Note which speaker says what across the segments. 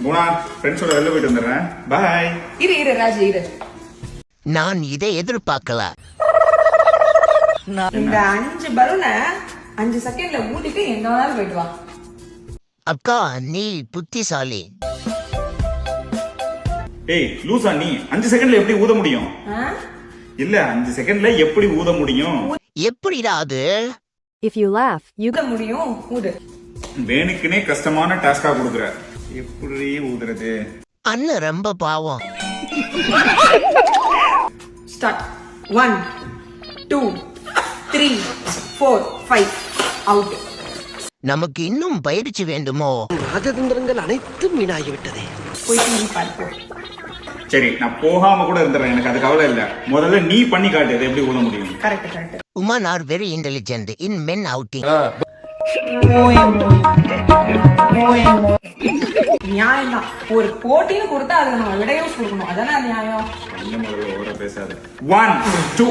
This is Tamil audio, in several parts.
Speaker 1: குணா ஃப்ரெண்ட்ஸோட வெளில போயிட்டு வந்துடுறேன். பாய்.
Speaker 2: இரு ராஜு இரு.
Speaker 3: நான் இதை எதிர்பார்க்கல.
Speaker 2: இந்த 5 பலூனை 5 செகண்ட்ல ஊட்டிட்டு எங்க வேணாலும் போயிட்டு வா.
Speaker 3: அக்கா நீ புத்திசாலி.
Speaker 1: ஏய் லூசா நீ 5 செகண்ட்ல எப்படி ஊத முடியும்? இல்ல 5 செகண்ட்ல எப்படி ஊத முடியும்?
Speaker 3: எப்படிடா அது?
Speaker 4: If you laugh, you
Speaker 2: ஊத முடியும். ஊது.
Speaker 1: வேணுக்குனே கஷ்டமான டாஸ்கா கொடுக்குற. எப்படி ஊதுறது?
Speaker 3: அண்ணன் ரொம்ப பாவம்.
Speaker 2: ஸ்டார்ட். 1 2 3 4 5 அவுட்.
Speaker 3: நமக்கு இன்னும் பயிற்சி வேண்டுமோ?
Speaker 5: ராஜதந்திரங்கள் அனைத்தும் வீணாகிவிட்டதே.
Speaker 2: போய் டிவி பார்ப்போம்.
Speaker 1: சரி நான் போகாம கூட இருந்துறேன், எனக்கு அது கவலை இல்ல. முதல்ல நீ பண்ணி காட்டு அது எப்படி ஊத முடியும்.
Speaker 2: Correct.
Speaker 3: Women are very intelligent in men outing.
Speaker 2: நியாயம் தான். ஒரு போட்டின்னு கொடுத்தா அதுக்கு நம்ம விடையும் கொடுக்கணும். அதானே நியாயம்.
Speaker 1: என்ன முதல்ல ஓர பேசாத. 1 2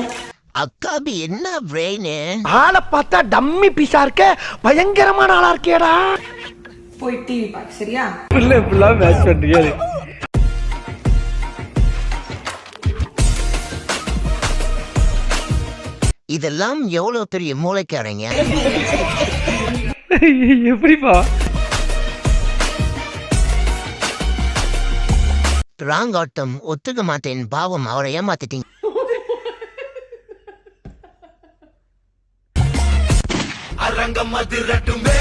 Speaker 3: அக்காபி என்ன பிரெயின்?
Speaker 5: ஆளை பார்த்தா டம்மி பீஸா இருக்க, பயங்கரமான ஆளா இருக்கேடா.
Speaker 2: போய் டிவி பாரு சரியா?
Speaker 5: மேட்ச் பண்றீங்க.
Speaker 3: இதெல்லாம் எவ்வளவு பெரிய மூளைக்காரங்க.
Speaker 5: எப்படிப்பா?
Speaker 3: ராங்காட்டம் ஒத்துக்க மாட்டேன். பாவம் அவரை ஏமாத்திட்டீங்க.
Speaker 6: அரங்கம் அதிரட்டுமே.